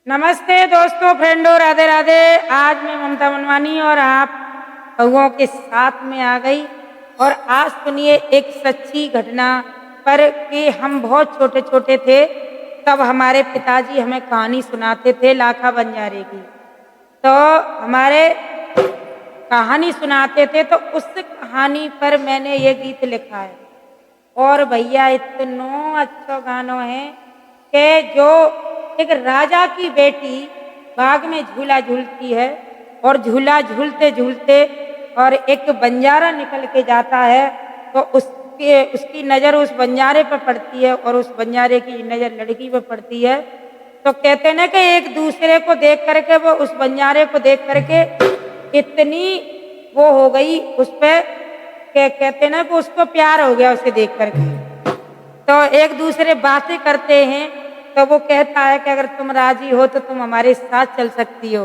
नमस्ते दोस्तों, फ्रेंडों, राधे राधे। आज मैं ममता मनवानी और आप बहुओं के साथ में आ गई और आज सुनिए एक सच्ची घटना पर कि हम बहुत छोटे छोटे थे तब हमारे पिताजी हमें कहानी सुनाते थे लाखा बंजारे की। तो हमारे कहानी सुनाते थे तो उस कहानी पर मैंने ये गीत लिखा है और भैया इतना अच्छा गाना है कि जो एक राजा की बेटी बाग में झूला झूलती है और झूला झूलते झूलते और एक बंजारा निकल के जाता है तो उसकी नज़र उस बंजारे पर पड़ती है और उस बंजारे की नज़र लड़की पर पड़ती है। तो कहते हैं ना कि एक दूसरे को देख करके वो उस बंजारे को देख करके इतनी वो हो गई उस पर कि कहते हैं ना कि उसको प्यार हो गया उसे देख करके। तो एक दूसरे बातें करते हैं तो वो कहता है कि अगर तुम राजी हो तो तुम हमारे साथ चल सकती हो।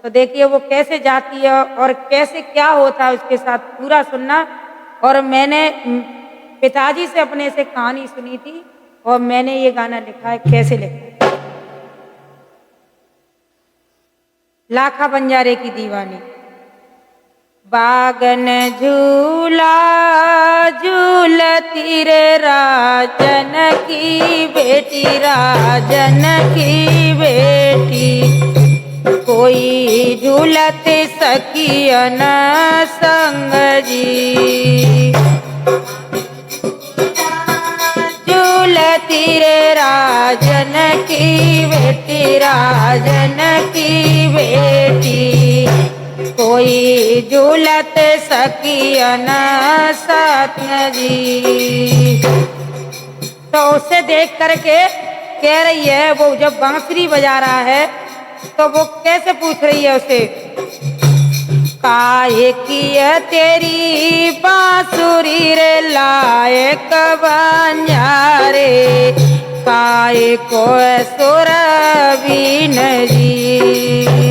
तो देखिए वो कैसे जाती है और कैसे क्या होता है उसके साथ पूरा सुनना। और मैंने पिताजी से अपने से कहानी सुनी थी और मैंने ये गाना लिखा है। कैसे लिखा है? लाखा बंजारे की दीवानी। बागन झूला झूलती रे राजन की बेटी, राजन की बेटी, कोई झूलत सखियन संग जी। झूलती रे राजन की बेटी, राजन की बेटी, कोई झूलत सखियन सत्य जी। तो उसे देख करके कह रही है, वो जब बांसुरी बजा रहा है तो वो कैसे पूछ रही है उसे, काहे की तेरी बांसुरी रे लायक बंजारे, काहे को सुरवीन जी,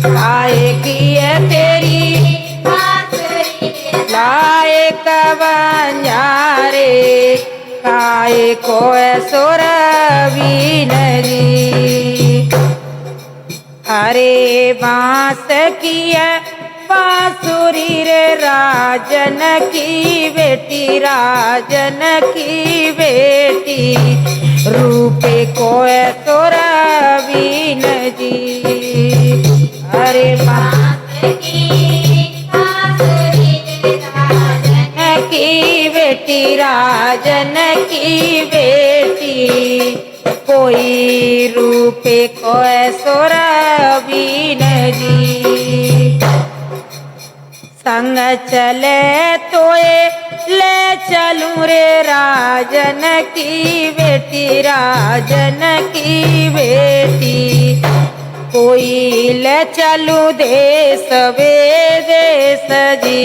काहे की तेरी बांसुरी लायक बंजारे, काहे को सुरवीन जी। अरे बांस की बांसुरी रे राजन की बेटी, राजन की बेटी, रूपे को सुरवीन जी। अरे बांस की बांसुरी रे राजन की बेटी, राजन की बेटी, कोई रूपे को सुरवीन जी। संग चले तोए ले चलूं रे राजन की बेटी, राजन की बेटी, कोई ले चलूं देश विदेश जी।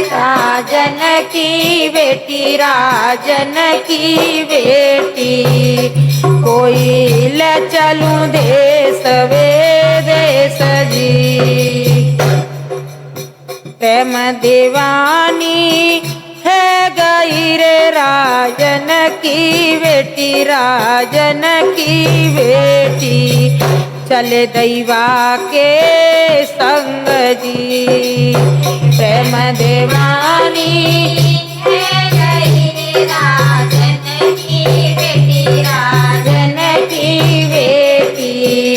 राजन की बेटी, राजन की बेटी, कोई ले चलूं देश विदेश जी। प्रेम दीवानी है गई रे राजन की बेटी, राजन की बेटी, चले दैवा के संग जी। प्रेम दीवानी है गई रे राजन की बेटी, राजन की बेटी,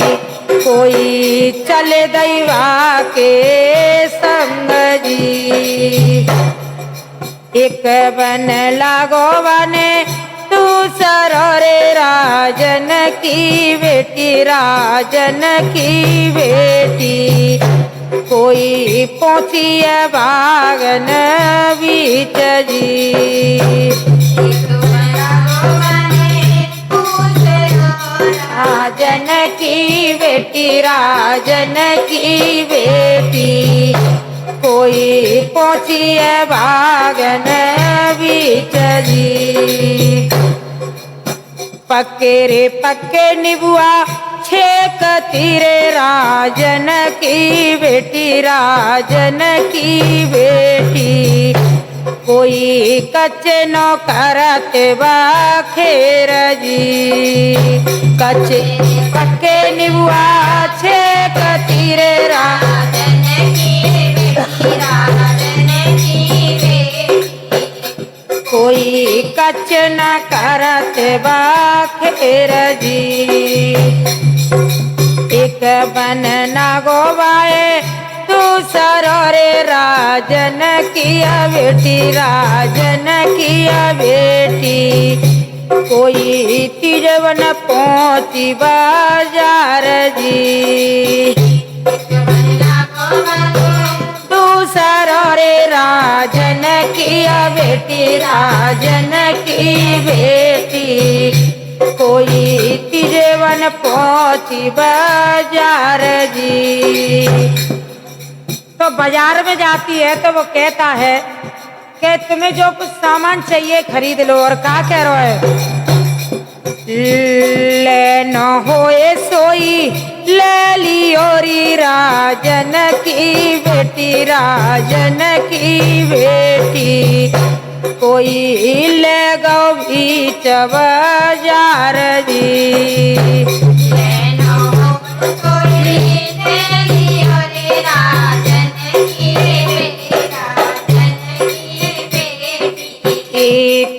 कोई चले दैवा के संग जी। एक बन लागो बने दूसरा रे राजन की बेटी, राजन की बेटी, कोई पहुंची बागन बीच जी। राजन की बेटी, राजन की बेटी, कोई पहुंची बागन बीच जी। पक्के रे पक्के निबुआ छेकती रे राजन की बेटी, राजन की बेटी, कोई कच्चे नो करते बाखेर जी, कच्चे पक्के निबुआ छे कतीरे राजन की बेटी, राजन की बेटी। कोई कच्चे न करते बाखेर जी, एक बन ना गोवाए दूसरो रे राजन किया बेटी, राजन किया बेटी। कोई तिरवन पहुंची बाजार जी, दूसरो रे राजन किया बेटी, राजन की बेटी। कोई तिरवन पहुंची बाजार जी। तो बाजार में जाती है तो वो कहता है कि तुम्हें जो कुछ सामान चाहिए खरीद लो। और क्या कह रहा है, ले न होए सोई ले लियो री राजन की बेटी, राजन की बेटी। कोई ले गो बीच बाजार जी,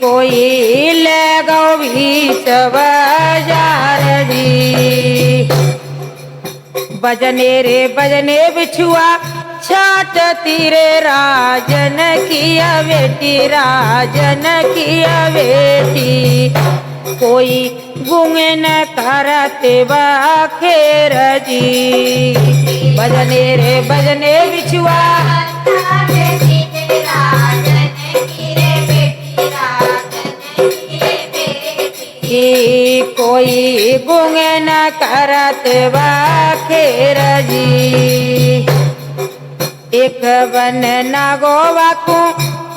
कोई ले गो बीच बाजार जी। बजने रे बजने बिछुआ छाट तीरे राजन किया बेटी, राजन किया बेटी। कोई गूंगे न करते बाखेर जी, बजने रे बजने बिछुआ कोई गूंगे न करते बाखेर जी। एक बन ना गोवा को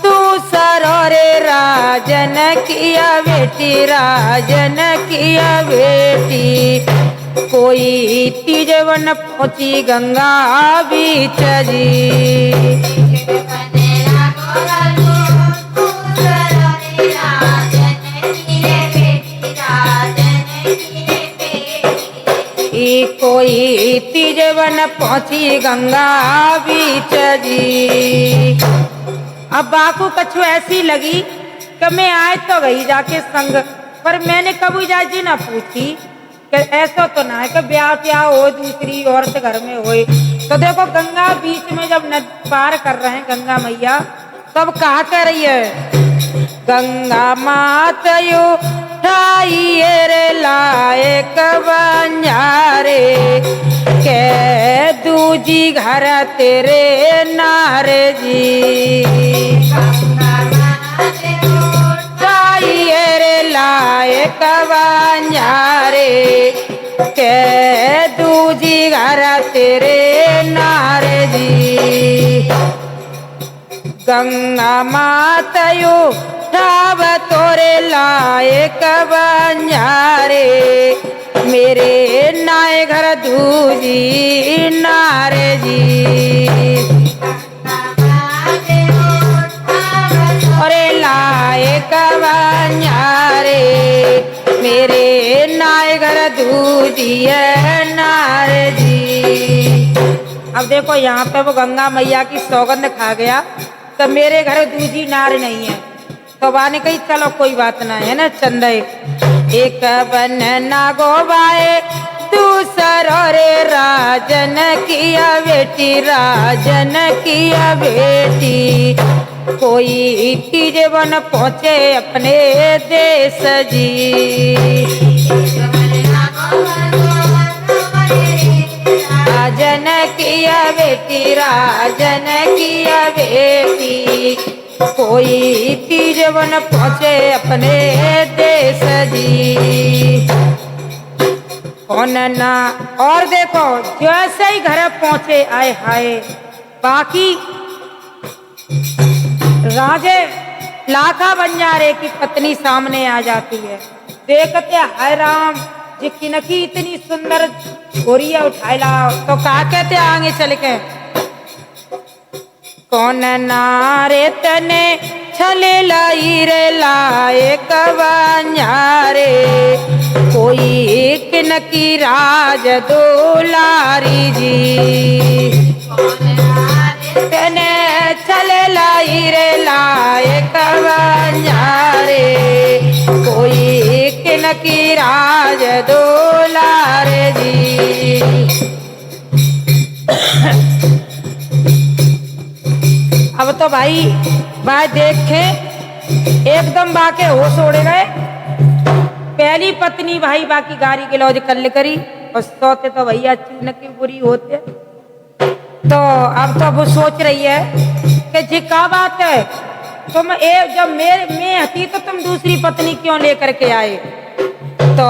दूसरो रे राजन किया बेटी, राजन किया बेटी। कोई तिरवन पहुंची गंगा बीच जी, कोई तिरवन पहुंची गंगा बीच जी। अब बाकू कछु ऐसी लगी कि मैं आए तो गई जाके संग, पर मैंने कभी जाजी ना पूछी कि ऐसा तो ना है कि ब्याह क्या हो दूसरी औरत घर में होए। तो देखो गंगा बीच में जब नदी पार कर रहे हैं गंगा मैया, तब कहा कह रही है, गंगा मातयो ठाइए रे लायक बंजारे, के दूजी घर तेरे नारे जी। ठाइए रे लायक बंजारे, के दूजी घर तेरे नारे जी। गंगा मातयो ठाव तोरे लायक बंजारे, मेरे नाय घर दूजी नारे जी। अरे लायक बंजारे, मेरे नाय घर दूजी नारे जी। अब देखो यहाँ पे वो गंगा मैया की सौगंध खा गया तो मेरे घर दूजी नार नहीं है। तो बा ने कही चलो कोई बात ना है ना चंदे, एक बन ना गोबाए दूसरो रे राजन किया बेटी, राजन किया बेटी। कोई तिरवन पहुंचे अपने देश जी, राजन किया बेटी, राजन किया बेटी। कोई तिरवन पहुंचे अपने देश जी, कौन ना। और देखो जैसे ही घर पहुंचे आए हाय, बाकी राजे लाखा बंजारे की पत्नी सामने आ जाती है। देखते हाय राम जी किनकी इतनी सुंदर छोरी उठाए लाओ। तो कहा कहते आगे चल के, कौन नारे तने छले लाई रे लाए कवान्यारे कोई किन की राज दुलारी जी तेने छले लाई रे लाए कवान्यारे कोई किन की राज दुलारे जी। अब तो भाई देखे एकदम बाके होश उड़ गए। पहली पत्नी भाई बाकी गारी के लौज कल करी और सोते तो भैया चून की बुरी होते। तो अब तो वो सोच रही है कि जी क्या बात है तुम जब मैं हती तो तुम दूसरी पत्नी क्यों लेकर के आए। तो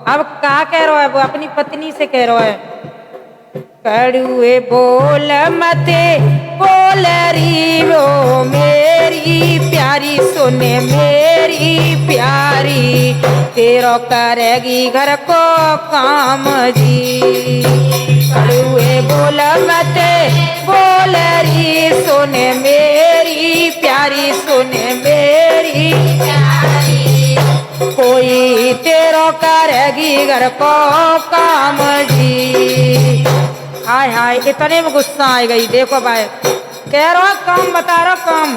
अब क्या कह रहा है वो अपनी पत्नी से कह रहा है कड़ुए बोल मते बोल री वो मेरी प्यारी सुने मेरी प्यारी तेरो करेगी घर को काम जी। कड़ुए बोल मते बोल री सुने मेरी प्यारी सुने मेरी प्यारी कोई तेरो करेगी घर को काम जी। हाय हाय इतने में गुस्सा आ गई। देखो भाई कह रहा काम बता रहा काम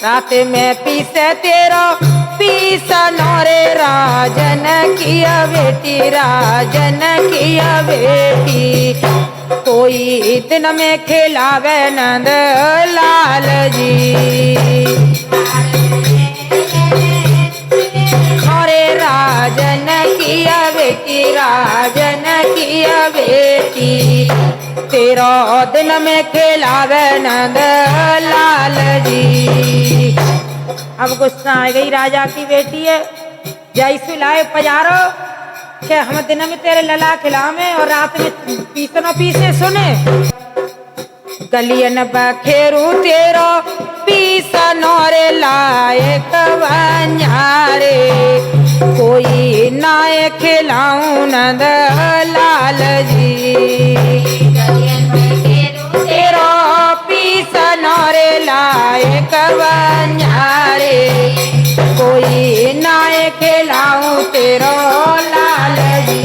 रात में पीसे तेरा पीसा नौरे राजन किया बेटी राजन किया बेटी कोई दिन में खिलावे नंद लाल जी। नौरे राजन किया बेटी राजन किया बेटी तेरह दिन में खिलावे नंद लाल जी। अब गुस्सा आ गई राजा की बेटी है जैसे लाए पजारो कि हम दिन में तेरे लला खिलावे और रात में पीसनो पीसे सुने गलियन बखेरू तेरो पीसा नौरे लाए कवान्यारे कोई नाए खिलाऊं नंद लाल जी। तेरो पीसा नौरे लाए कवान्यारे कोई नाए खिलाऊं तेरो लाल जी।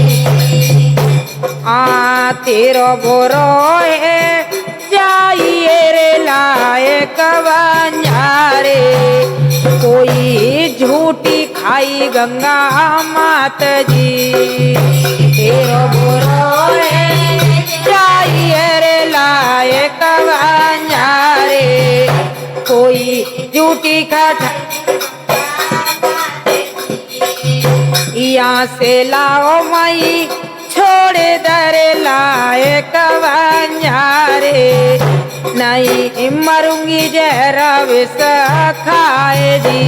तेरो बोरो है जाइए रे लाए कवान्यारे कोई झूठी खाई गंगा मात जी। तेरो बोरो है जाइए रे लाए कवान्यारे कोई झूठी खा यहाँ से लाओ मई छोड़ दरे लाए कवान्यारे नहीं मरूंगी जहरा विष खाए जी।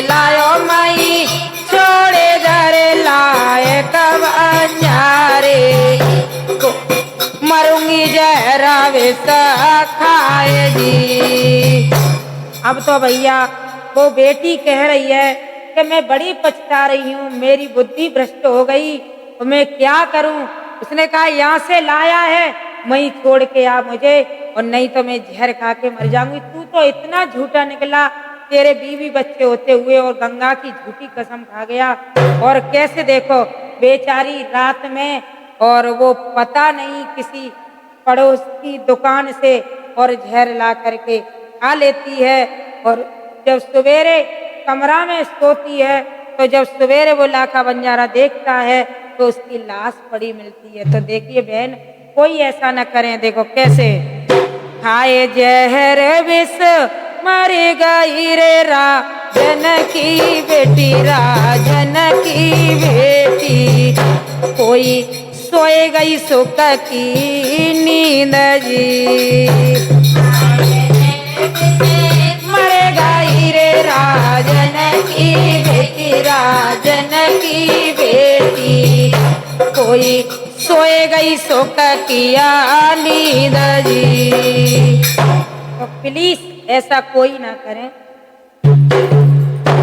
लायो मई छोड़ दरे लाए कवान्यारे मरूंगी जहरा विष खाए जी। अब तो भैया वो बेटी कह रही है कि मैं बड़ी पछता रही हूँ मेरी बुद्धि भ्रष्ट हो गई और मैं क्या करूँ। उसने कहा यहाँ से लाया है मैं छोड़ के आ मुझे और नहीं तो मैं जहर खा के मर जाऊंगी। तू तो इतना झूठा निकला तेरे बीवी बच्चे होते हुए और गंगा की झूठी कसम खा गया। और कैसे देखो बेचारी रात में और वो पता नहीं किसी पड़ोस की दुकान से और जहर ला करके खा लेती है और जब सवेरे कमरा में सोती है तो जब सवेरे वो लाखा बंजारा देखता है तो उसकी लाश पड़ी मिलती है। तो देखिए बहन कोई ऐसा न करें। देखो कैसे खाए जहर विष मर गई रे राजन की बेटी राजन की बेटी कोई सोए गई सुख की नींद जी। मर गई रे राजन की बेटी राजन की बेटी कोई सोए गई सुख किया नींद जी। तो प्लीज ऐसा कोई ना करें।